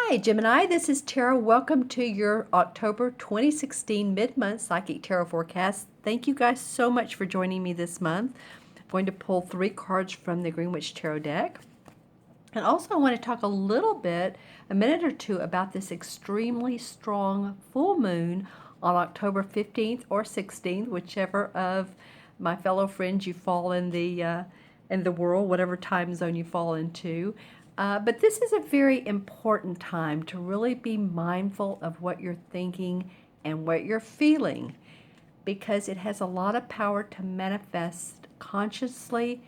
Hi, Gemini. This is Tara. Welcome to your October 2016 mid-month Psychic Tarot forecast. Thank you guys so much for joining me this month. I'm going to pull 3 cards from the Greenwich Tarot deck. And also I want to talk a little bit, a minute or two, about this extremely strong full moon on October 15th or 16th, whichever of my fellow friends you fall in the world, whatever time zone you fall into. But this is a very important time to really be mindful of what you're thinking and what you're feeling, because it has a lot of power to manifest consciously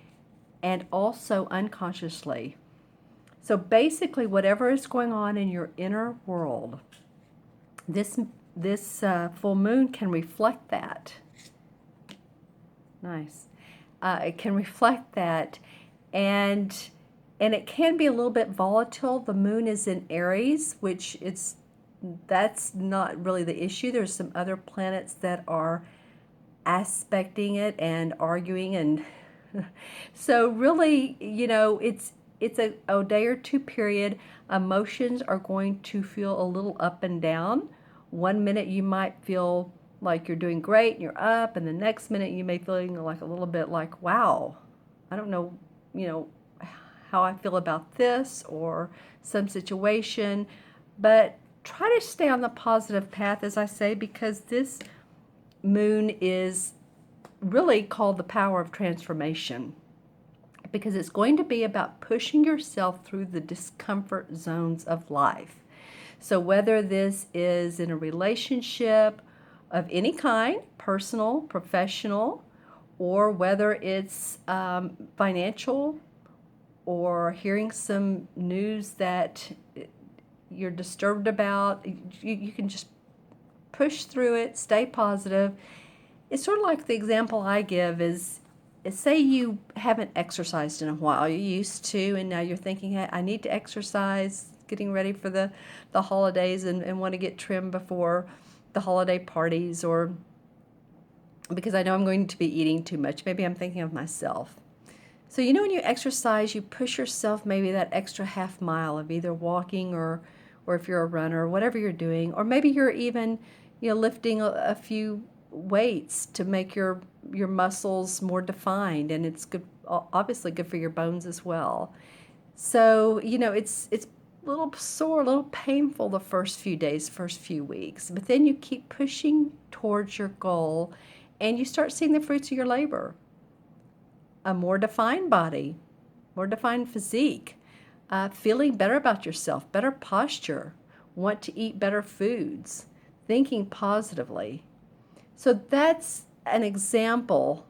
and also unconsciously. So basically, whatever is going on in your inner world, this full moon can reflect that. Nice. It can reflect that, and it can be a little bit volatile. The moon is in Aries, which that's not really the issue. There's some other planets that are aspecting it and arguing, and so really, it's a day or two period. Emotions are going to feel a little up and down. One minute you might feel like you're doing great and you're up, and the next minute you may feel like a little bit like, wow, I don't know, how I feel about this or some situation. But try to stay on the positive path, as I say, because this moon is really called the power of transformation, because it's going to be about pushing yourself through the discomfort zones of life. So whether this is in a relationship of any kind, personal, professional, or whether it's financial, or hearing some news that you're disturbed about, you can just push through it, stay positive. It's sort of like the example I give is say you haven't exercised in a while. You used to, and now you're thinking, hey, I need to exercise, getting ready for the holidays, and want to get trimmed before the holiday parties, or because I know I'm going to be eating too much. Maybe I'm thinking of myself. So when you exercise, you push yourself maybe that extra half mile of either walking or if you're a runner, whatever you're doing, or maybe you're even lifting a few weights to make your muscles more defined, and it's good, obviously good for your bones as well. So it's a little sore, a little painful the first few days, first few weeks, but then you keep pushing towards your goal, and you start seeing the fruits of your labor. A more defined body, more defined physique, feeling better about yourself, better posture, want to eat better foods, thinking positively. So that's an example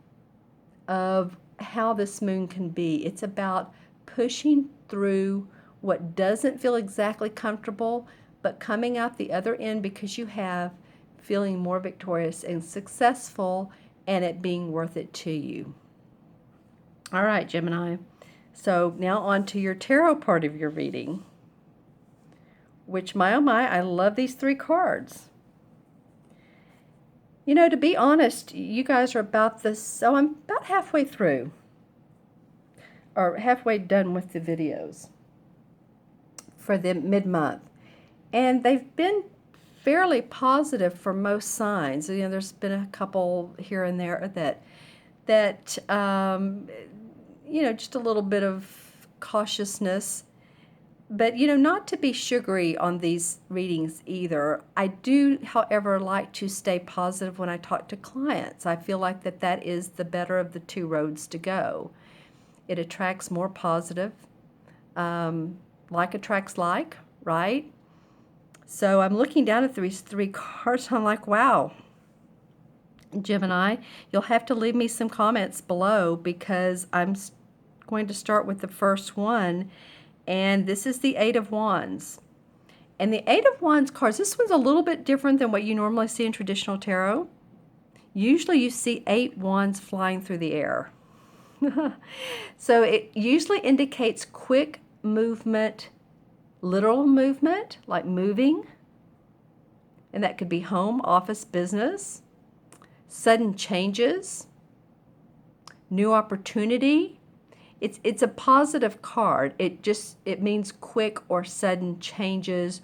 of how this moon can be. It's about pushing through what doesn't feel exactly comfortable, but coming out the other end because you have feeling more victorious and successful, and it being worth it to you. All right, Gemini. So now on to your tarot part of your reading, which, my oh my, I love these 3 cards. To be honest, you guys are about this, so I'm about halfway through, or halfway done with the videos for the mid-month. And they've been fairly positive for most signs. There's been a couple here and there that just a little bit of cautiousness. But, not to be sugary on these readings either. I do, however, like to stay positive when I talk to clients. I feel like that is the better of the 2 roads to go. It attracts more positive. Like attracts like, right? So I'm looking down at these 3 cards. I'm like, wow. Gemini, you'll have to leave me some comments below, because I'm going to start with the first one. And this is the 8 of Wands. And the 8 of Wands cards, this one's a little bit different than what you normally see in traditional tarot. Usually you see 8 wands flying through the air. So it usually indicates quick movement, literal movement, like moving. And that could be home, office, business. Sudden changes, new opportunity. it's a positive card. It means quick or sudden changes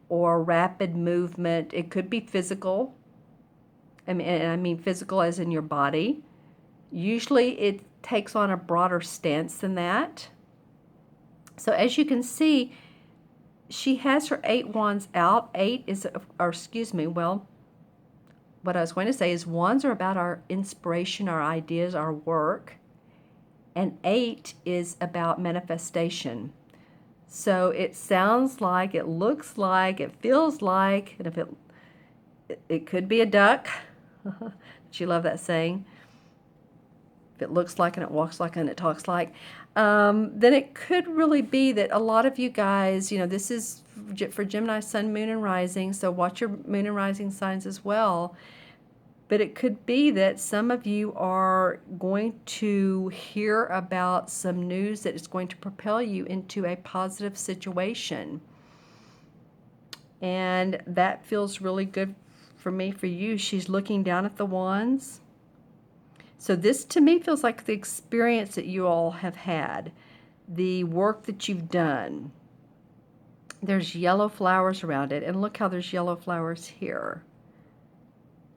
or rapid movement. It could be physical. I mean physical as in your body. Usually it takes on a broader stance than that. So as you can see, she has her 8 wands out. Eight is, or excuse me, well, what I was going to say is wands are about our inspiration, our ideas, our work. And 8 is about manifestation. So it sounds like, it looks like, it feels like, and if it could be a duck. She loved that saying. If it looks like and it walks like and it talks like, then it could really be that a lot of you guys, this is for Gemini, Sun, Moon, and Rising, so watch your Moon and Rising signs as well. But it could be that some of you are going to hear about some news that is going to propel you into a positive situation. And that feels really good for me, for you. She's looking down at the wands. So this to me feels like the experience that you all have had, the work that you've done. There's yellow flowers around it, and look how there's yellow flowers here.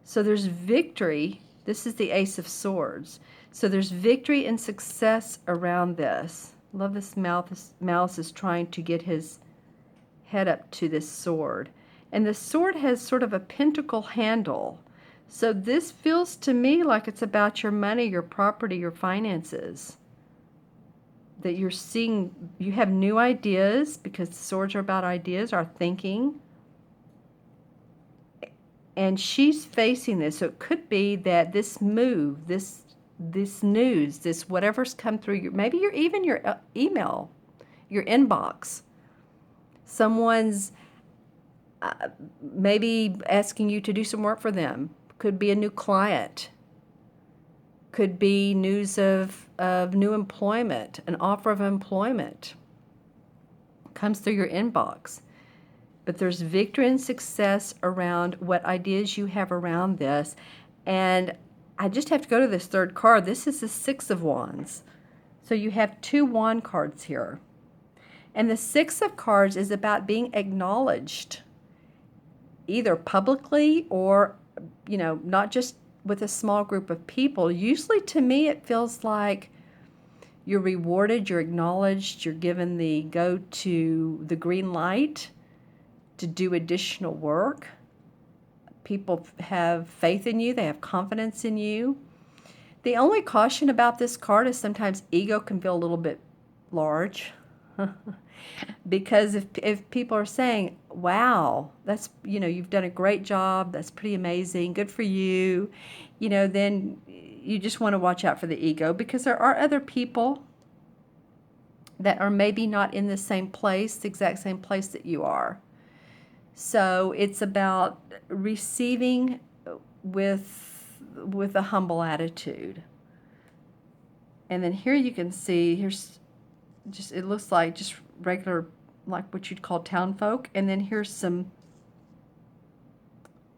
So there's victory. This is the Ace of Swords. So there's victory and success around this. Love this mouth. This mouse is trying to get his head up to this sword. And the sword has sort of a pentacle handle. So this feels to me like it's about your money, your property, your finances. That you're seeing, you have new ideas, because the swords are about ideas, our thinking. And she's facing this. So it could be that this move, this news, this whatever's come through your, maybe even your email, your inbox. Someone's maybe asking you to do some work for them. Could be a new client. Could be news of new employment, an offer of employment. Comes through your inbox. But there's victory and success around what ideas you have around this. And I just have to go to this third card. This is the 6 of Wands. So you have 2 wand cards here. And the 6 of cards is about being acknowledged, either publicly or, not just with a small group of people. Usually to me it feels like you're rewarded, you're acknowledged, you're given the the green light to do additional work. People have faith in you. They have confidence in you. The only caution about this card is sometimes ego can feel a little bit large. Because if people are saying, wow, that's, you've done a great job, that's pretty amazing, good for you, then you just want to watch out for the ego, because there are other people that are maybe not in the same place, the exact same place that you are. So it's about receiving with a humble attitude. And then here you can see, here's just, it looks like just regular, like what you'd call town folk. And then here's some,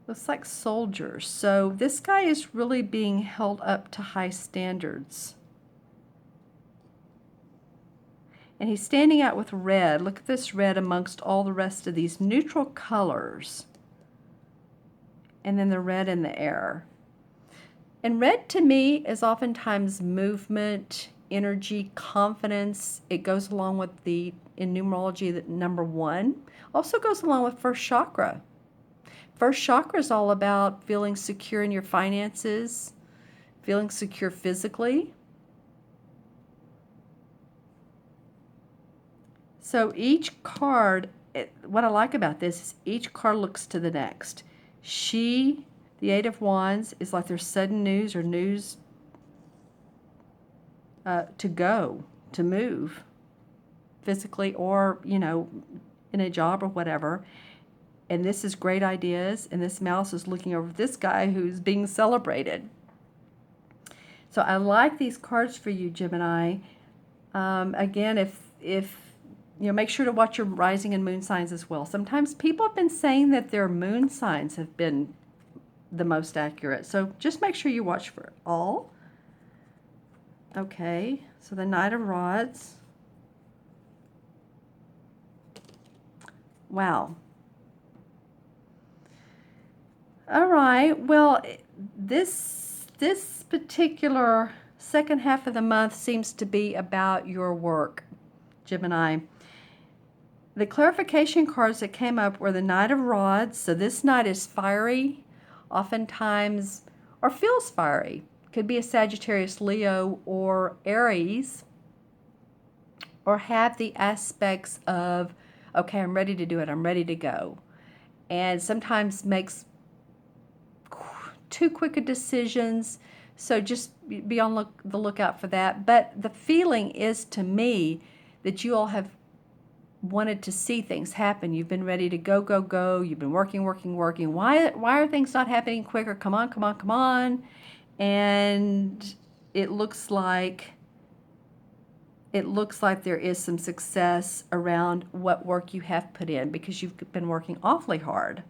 looks like soldiers. So this guy is really being held up to high standards. And he's standing out with red. Look at this red amongst all the rest of these neutral colors. And then the red in the air. And red to me is oftentimes movement, energy, confidence. It goes along with in numerology, the number 1. Also goes along with first chakra. First chakra is all about feeling secure in your finances, feeling secure physically. So each card, what I like about this is each card looks to the next. The 8 of Wands, is like there's sudden news or news to move physically or, in a job or whatever. And this is great ideas. And this mouse is looking over this guy who's being celebrated. So I like these cards for you, Gemini. Again, if make sure to watch your rising and moon signs as well. Sometimes people have been saying that their moon signs have been the most accurate. So just make sure you watch for all. Okay, so the Knight of Rods. Wow. All right, well, this particular second half of the month seems to be about your work, Gemini. The clarification cards that came up were the Knight of Rods. So this knight is fiery, oftentimes, or feels fiery. Could be a Sagittarius, Leo, or Aries, or have the aspects of, okay, I'm ready to do it, I'm ready to go. And sometimes makes too quick of decisions. So just be on the lookout for that. But the feeling is, to me, that you all have wanted to see things happen. You've been ready to go, go, go. You've been working, working, working. Why are things not happening quicker? Come on, come on, come on. And it looks like there is some success around what work you have put in, because you've been working awfully hard.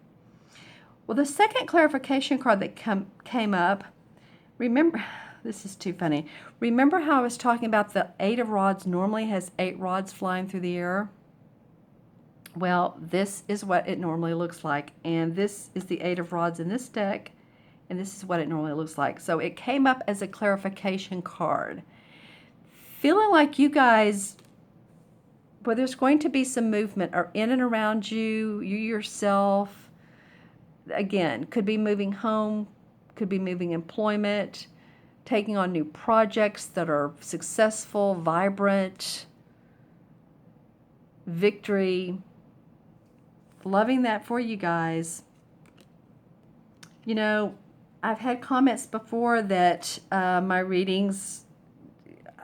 Well, the second clarification card that came up, remember, this is too funny. Remember how I was talking about the Eight of Rods normally has 8 rods flying through the air? Well, this is what it normally looks like, and this is the Eight of Rods in this deck, and this is what it normally looks like. So it came up as a clarification card. Feeling like you guys, well, there's going to be some movement or in and around you, you yourself, again, could be moving home, could be moving employment, taking on new projects that are successful, vibrant, victory. Loving that for you guys. You know, I've had comments before that my readings,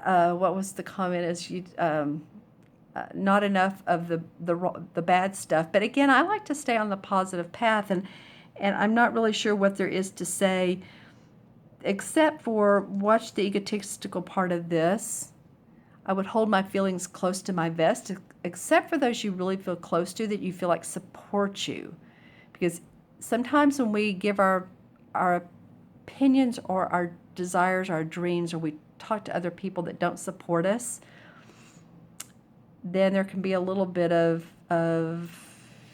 what was the comment, is you not enough of the bad stuff. But again, I like to stay on the positive path, and I'm not really sure what there is to say, except for watch the egotistical part of this. I would hold my feelings close to my vest, except for those you really feel close to, that you feel like support you. Because sometimes when we give our opinions or our desires, our dreams, or we talk to other people that don't support us, then there can be a little bit of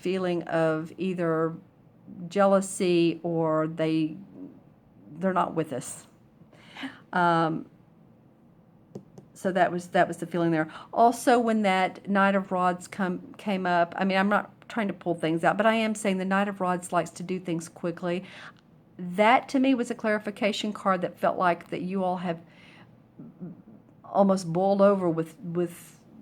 feeling of either jealousy or they're not with us. So that was the feeling there. Also, when that Knight of Rods came up, I mean, I'm not trying to pull things out, but I am saying the Knight of Rods likes to do things quickly. That, to me, was a clarification card that felt like that you all have almost boiled over with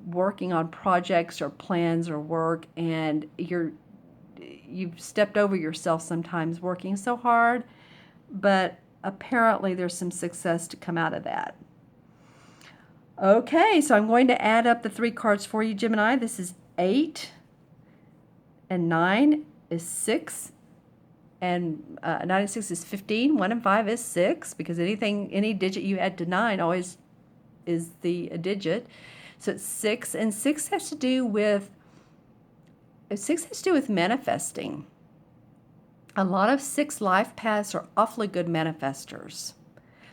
working on projects or plans or work, and you've stepped over yourself sometimes working so hard, but apparently there's some success to come out of that. Okay, so I'm going to add up the 3 cards for you, Gemini. This is 8, and 9 is 6, and 9 and 6 is 15. 1 and 5 is 6, because any digit you add to 9 always is a digit. So it's 6, and 6 has to do with manifesting. A lot of 6 life paths are awfully good manifestors.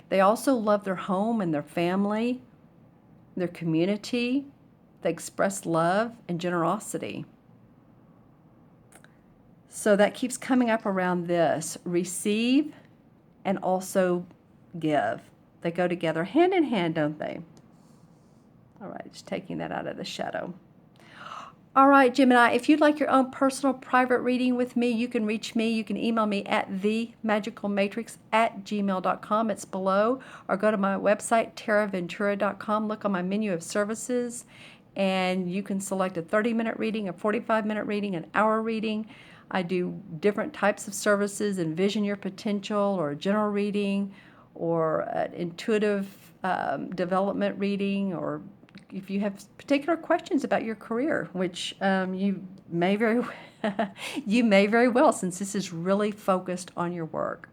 They also love their home and their family, their community. They express love and generosity. So that keeps coming up around this. Receive and also give. They go together hand in hand, don't they? All right, just taking that out of the shadow. All right, Gemini, if you'd like your own personal private reading with me, you can reach me. You can email me at themagicalmatrix@gmail.com. It's below. Or go to my website, taraventura.com. Look on my menu of services, and you can select a 30-minute reading, a 45-minute reading, an hour reading. I do different types of services: envision your potential, or a general reading, or an intuitive development reading, or if you have particular questions about your career, which you may very well, since this is really focused on your work.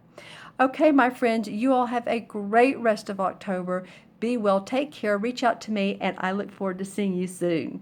Okay, my friends, you all have a great rest of October. Be well, take care, reach out to me, and I look forward to seeing you soon.